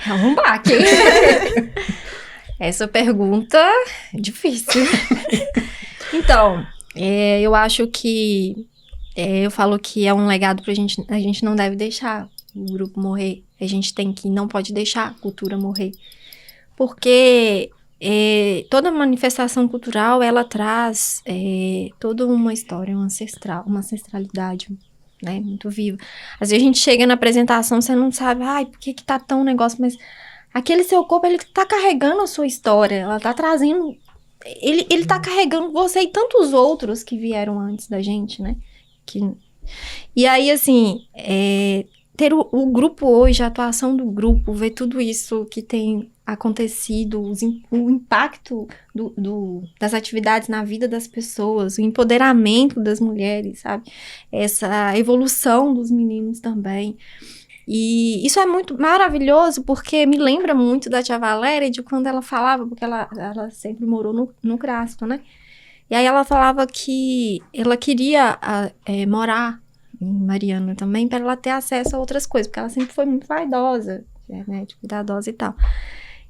Speaker 3: É um baque. Essa pergunta é difícil. Então, eu acho que eu falo que é um legado pra gente. A gente não deve deixar o grupo morrer. A gente não pode deixar a cultura morrer. Porque toda manifestação cultural, ela traz toda uma história, uma ancestralidade, né, muito viva. Às vezes a gente chega na apresentação, você não sabe, por que tá tão negócio, mas aquele seu corpo, ele tá carregando a sua história, ela tá trazendo, ele tá carregando você e tantos outros que vieram antes da gente, né? E aí, assim, ter o grupo hoje, a atuação do grupo, ver tudo isso que tem acontecido, o impacto das atividades na vida das pessoas, o empoderamento das mulheres, sabe? Essa evolução dos meninos também. E isso é muito maravilhoso, porque me lembra muito da tia Valéria, de quando ela falava, porque ela sempre morou no Crasto, né? E aí ela falava que ela queria morar em Mariana também, para ela ter acesso a outras coisas, porque ela sempre foi muito vaidosa, né, cuidadosa e tal.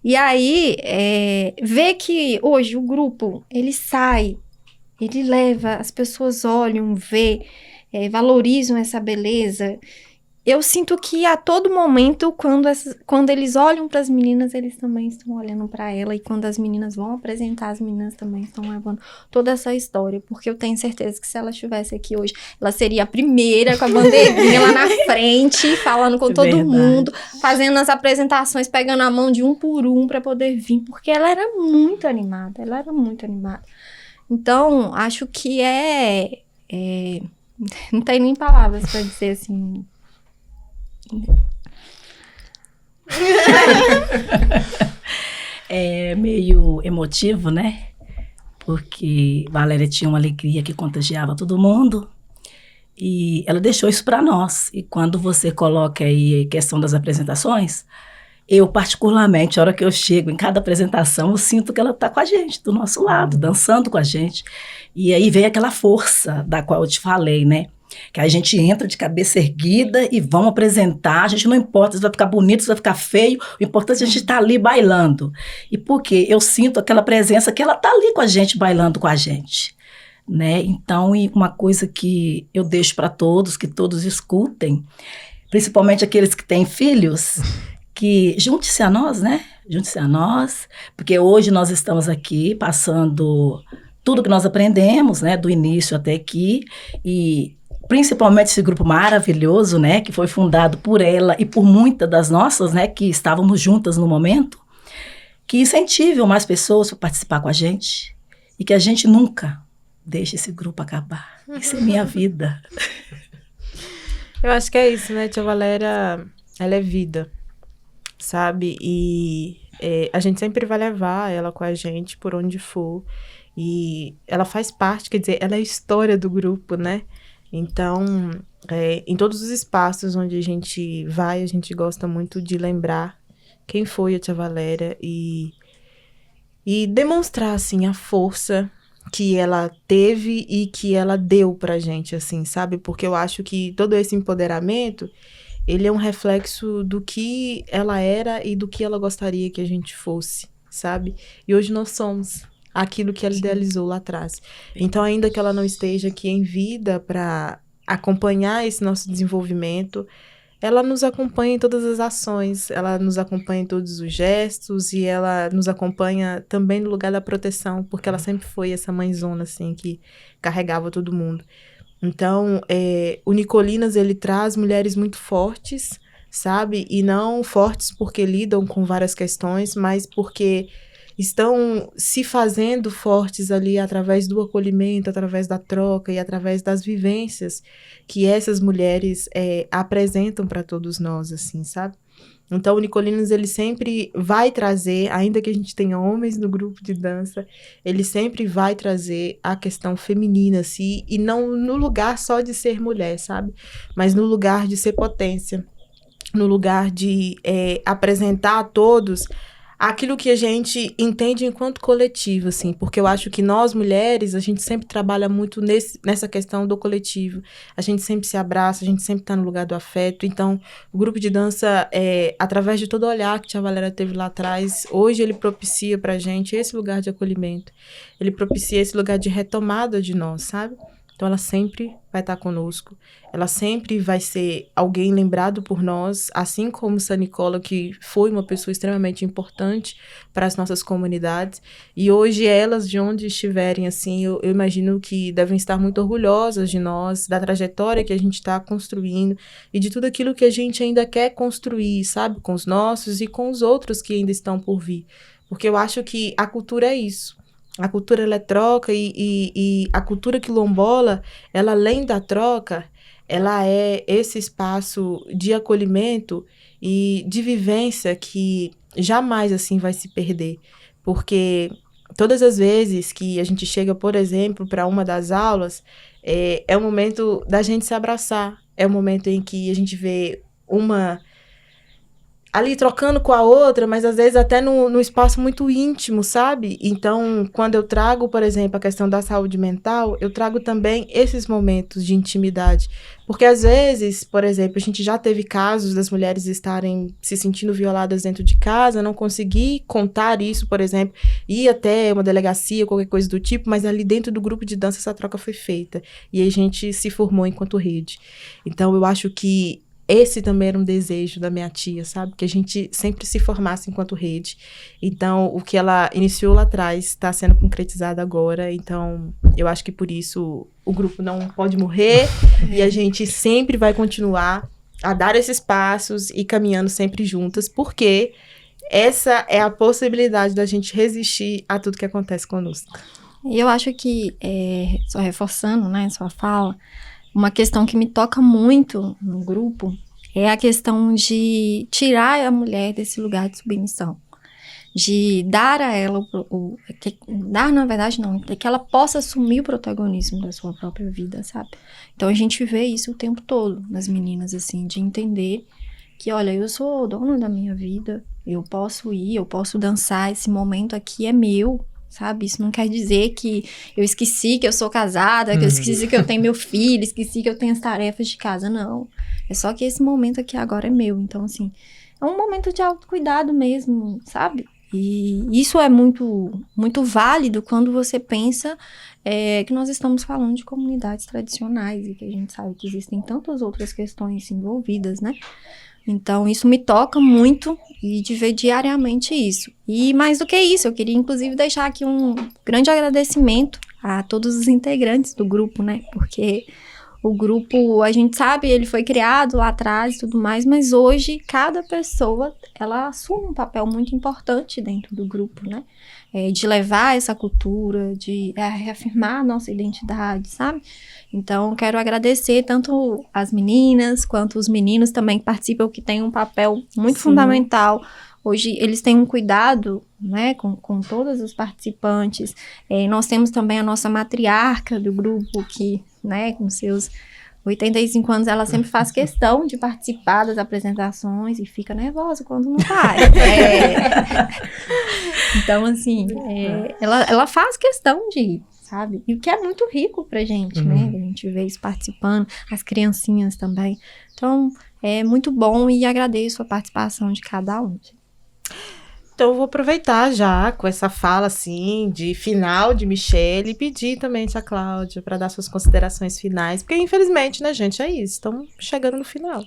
Speaker 3: E aí, ver que hoje o grupo, ele sai, ele leva, as pessoas olham, vê, valorizam essa beleza. Eu sinto que a todo momento, quando eles olham para as meninas, eles também estão olhando para ela. E quando as meninas vão apresentar, as meninas também estão levando toda essa história. Porque eu tenho certeza que se ela estivesse aqui hoje, ela seria a primeira com a bandeirinha lá na frente, falando com todo mundo, fazendo as apresentações, pegando a mão de um por um para poder vir. Porque ela era muito animada, Então, acho que não tem nem palavras para dizer assim.
Speaker 4: É meio emotivo, né? Porque Valéria tinha uma alegria que contagiava todo mundo e ela deixou isso para nós. E quando você coloca aí a questão das apresentações, eu particularmente, a hora que eu chego em cada apresentação, eu sinto que ela está com a gente, do nosso lado, dançando com a gente. E aí vem aquela força da qual eu te falei, né? Que a gente entra de cabeça erguida e vamos apresentar, a gente não importa se vai ficar bonito, se vai ficar feio, o importante é a gente estar ali bailando. E porque eu sinto aquela presença que ela está ali com a gente, bailando com a gente. né? Então, e uma coisa que eu deixo para todos, que todos escutem, principalmente aqueles que têm filhos, que junte-se a nós, né? Junte-se a nós, porque hoje nós estamos aqui passando tudo que nós aprendemos, né? Do início até aqui, e principalmente esse grupo maravilhoso, né? Que foi fundado por ela e por muitas das nossas, né? Que estávamos juntas no momento, que incentivem mais pessoas para participar com a gente e que a gente nunca deixe esse grupo acabar. Isso é minha vida.
Speaker 1: Eu acho que é isso, né? Tia Valéria, ela é vida, sabe? E a gente sempre vai levar ela com a gente por onde for. E ela faz parte, quer dizer, ela é a história do grupo, né? Então, em todos os espaços onde a gente vai, a gente gosta muito de lembrar quem foi a Tia Valéria e demonstrar, assim, a força que ela teve e que ela deu pra gente, assim, sabe? Porque eu acho que todo esse empoderamento, ele é um reflexo do que ela era e do que ela gostaria que a gente fosse, sabe? E hoje nós somos aquilo que ela idealizou lá atrás. Então, ainda que ela não esteja aqui em vida para acompanhar esse nosso desenvolvimento, ela nos acompanha em todas as ações, ela nos acompanha em todos os gestos e ela nos acompanha também no lugar da proteção, porque ela sempre foi essa mãezona, assim, que carregava todo mundo. Então, o Nicolinas, ele traz mulheres muito fortes, sabe? E não fortes porque lidam com várias questões, mas porque estão se fazendo fortes ali através do acolhimento, através da troca e através das vivências que essas mulheres apresentam para todos nós, assim, sabe? Então, o Nicolinas, ele sempre vai trazer, ainda que a gente tenha homens no grupo de dança, ele sempre vai trazer a questão feminina, assim, e não no lugar só de ser mulher, sabe? Mas no lugar de ser potência, no lugar de apresentar a todos aquilo que a gente entende enquanto coletivo, assim, porque eu acho que nós, mulheres, a gente sempre trabalha muito nessa questão do coletivo. A gente sempre se abraça, a gente sempre tá no lugar do afeto. Então, o grupo de dança, através de todo o olhar que a Tia Valéria teve lá atrás, hoje ele propicia pra gente esse lugar de acolhimento. Ele propicia esse lugar de retomada de nós, sabe? Então, ela sempre vai estar conosco. Ela sempre vai ser alguém lembrado por nós, assim como San Nicola, que foi uma pessoa extremamente importante para as nossas comunidades. E hoje, elas, de onde estiverem, assim, eu imagino que devem estar muito orgulhosas de nós, da trajetória que a gente está construindo e de tudo aquilo que a gente ainda quer construir, sabe? Com os nossos e com os outros que ainda estão por vir. Porque eu acho que a cultura é isso. A cultura, ela é troca e a cultura quilombola, ela além da troca, ela é esse espaço de acolhimento e de vivência que jamais, assim, vai se perder. Porque todas as vezes que a gente chega, por exemplo, para uma das aulas, é o momento da gente se abraçar. É o momento em que a gente vê uma ali trocando com a outra, mas às vezes até no espaço muito íntimo, sabe? Então, quando eu trago, por exemplo, a questão da saúde mental, eu trago também esses momentos de intimidade. Porque às vezes, por exemplo, a gente já teve casos das mulheres estarem se sentindo violadas dentro de casa, não conseguir contar isso, por exemplo, ir até uma delegacia, qualquer coisa do tipo, mas ali dentro do grupo de dança essa troca foi feita. E aí a gente se formou enquanto rede. Então, eu acho que esse também era um desejo da minha tia, sabe? Que a gente sempre se formasse enquanto rede. Então, o que ela iniciou lá atrás está sendo concretizado agora. Então, eu acho que por isso o grupo não pode morrer e a gente sempre vai continuar a dar esses passos e caminhando sempre juntas, porque essa é a possibilidade da gente resistir a tudo que acontece conosco.
Speaker 3: E eu acho que, só reforçando, né, sua fala, uma questão que me toca muito no grupo é a questão de tirar a mulher desse lugar de submissão. De dar a ela, dar na verdade não, que ela possa assumir o protagonismo da sua própria vida, sabe? Então a gente vê isso o tempo todo nas meninas, assim, de entender que, olha, eu sou dona da minha vida, eu posso ir, eu posso dançar, esse momento aqui é meu, sabe? Isso não quer dizer que eu esqueci que eu sou casada, que eu esqueci que eu tenho meu filho, esqueci que eu tenho as tarefas de casa, não. É só que esse momento aqui agora é meu. Então, assim, é um momento de autocuidado mesmo, sabe? E isso é muito, muito válido quando você pensa que nós estamos falando de comunidades tradicionais e que a gente sabe que existem tantas outras questões envolvidas, né? Então, isso me toca muito e de ver diariamente isso. E mais do que isso, eu queria inclusive deixar aqui um grande agradecimento a todos os integrantes do grupo, né? Porque o grupo, a gente sabe, ele foi criado lá atrás e tudo mais, mas hoje cada pessoa, ela assume um papel muito importante dentro do grupo, né? De levar essa cultura, de reafirmar a nossa identidade, sabe? Então, quero agradecer tanto as meninas quanto os meninos também que participam, que têm um papel muito fundamental. Hoje, eles têm um cuidado, né, com todos os participantes. Nós temos também a nossa matriarca do grupo, que, né, com seus 85 anos, ela sempre faz questão de participar das apresentações e fica nervosa quando não vai. Então, assim, ela faz questão de ir, sabe? E o que é muito rico pra gente, né? A gente vê isso participando, as criancinhas também. Então, é muito bom e agradeço a participação de cada um.
Speaker 1: Então, eu vou aproveitar já com essa fala, assim, de final de Michele e pedir também a Cláudia para dar suas considerações finais, porque, infelizmente, né, gente, é isso, estamos chegando no final.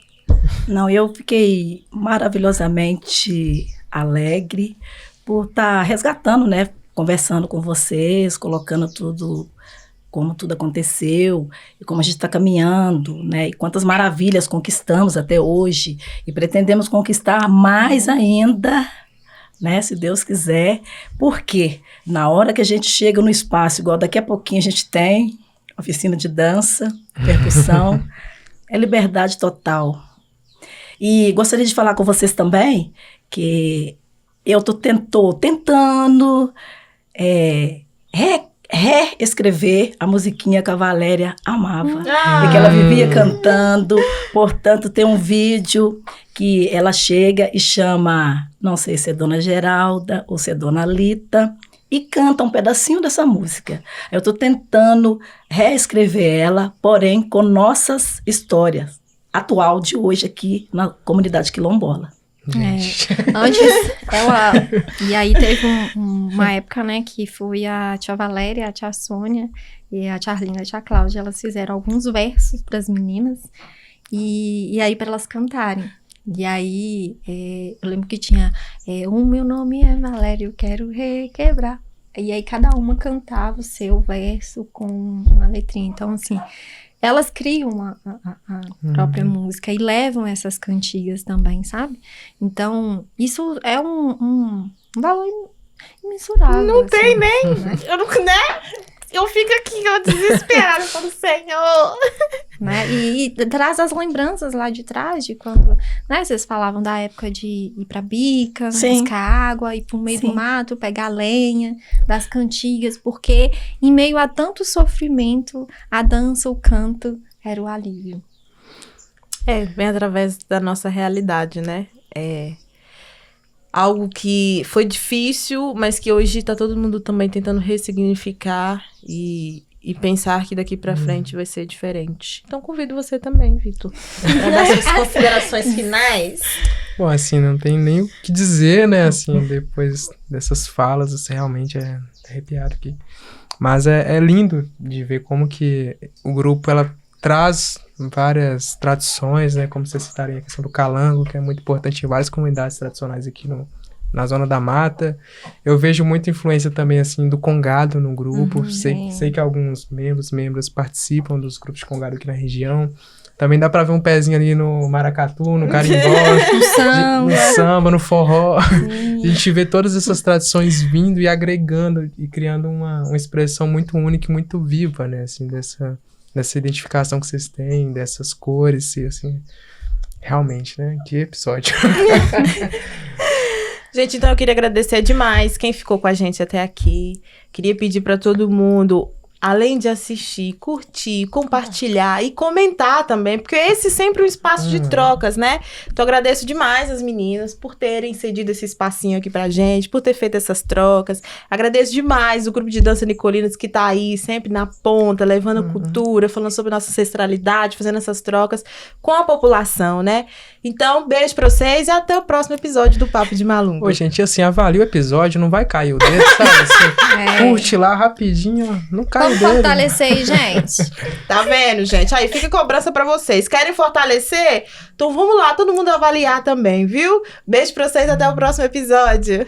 Speaker 4: Não, eu fiquei maravilhosamente alegre por estar resgatando, né, conversando com vocês, colocando tudo, como tudo aconteceu, e como a gente está caminhando, né, e quantas maravilhas conquistamos até hoje, e pretendemos conquistar mais ainda, né, se Deus quiser, porque na hora que a gente chega no espaço, igual daqui a pouquinho a gente tem oficina de dança, percussão, é liberdade total. E gostaria de falar com vocês também que eu estou tentando reescrever a musiquinha que a Valéria amava, e que ela vivia cantando. Portanto, tem um vídeo que ela chega e chama, não sei se é Dona Geralda ou se é Dona Lita, e canta um pedacinho dessa música. Eu estou tentando reescrever ela, porém com nossas histórias atual de hoje aqui na comunidade quilombola.
Speaker 3: E aí teve uma época, né, que foi a tia Valéria, a tia Sônia e a tia Arlinda e a tia Cláudia, elas fizeram alguns versos para as meninas e aí para elas cantarem. E aí eu lembro que tinha o meu nome é Valéria, eu quero requebrar. E aí cada uma cantava o seu verso com uma letrinha. Então, assim, elas criam a própria música e levam essas cantigas também, sabe? Então, isso é um valor imensurável.
Speaker 1: Não
Speaker 3: assim,
Speaker 1: tem nem...
Speaker 3: Né?
Speaker 1: Eu não, né? Eu fico aqui, eu desesperada, falando, Senhor.
Speaker 3: Né? E traz as lembranças lá de trás, de quando, né, vocês falavam da época de ir pra bica, buscar água, ir pro meio do mato, pegar lenha, das cantigas, porque em meio a tanto sofrimento, a dança, o canto, era o alívio.
Speaker 1: Vem através da nossa realidade, né? Algo que foi difícil, mas que hoje tá todo mundo também tentando ressignificar e pensar que daqui pra frente vai ser diferente. Então convido você também, Vitor, para dar suas considerações finais.
Speaker 2: Bom, assim, não tem nem o que dizer, né, assim, depois dessas falas, você realmente é arrepiado aqui. Mas é lindo de ver como que o grupo, ela traz várias tradições, né, como vocês citarem a questão do calango, que é muito importante em várias comunidades tradicionais aqui na Zona da Mata. Eu vejo muita influência também, assim, do congado no grupo. Sei que alguns membros participam dos grupos de congado aqui na região. Também dá pra ver um pezinho ali no maracatu, no carimbó, no samba, no forró. A gente vê todas essas tradições vindo e agregando e criando uma expressão muito única e muito viva, né, assim, dessa identificação que vocês têm, dessas cores, e assim, realmente, né, que episódio.
Speaker 1: Gente, então eu queria agradecer demais quem ficou com a gente até aqui. Queria pedir para todo mundo além de assistir, curtir, compartilhar e comentar também, porque esse é sempre um espaço de trocas, né? Então, agradeço demais as meninas por terem cedido esse espacinho aqui pra gente, por ter feito essas trocas. Agradeço demais o grupo de dança Nicolinas que tá aí, sempre na ponta, levando cultura, falando sobre nossa ancestralidade, fazendo essas trocas com a população, né? Então, beijo pra vocês e até o próximo episódio do Papo de Malungo.
Speaker 2: Ô, gente, assim, avalia o episódio, não vai cair o dedo, sabe? Assim, curte lá rapidinho, ó, não cai o
Speaker 3: Vamos
Speaker 2: dedo.
Speaker 3: fortalecer aí, gente.
Speaker 1: Tá vendo, gente? Aí fica cobrança pra vocês. Querem fortalecer? Então vamos lá, todo mundo avaliar também, viu? Beijo pra vocês, até o próximo episódio.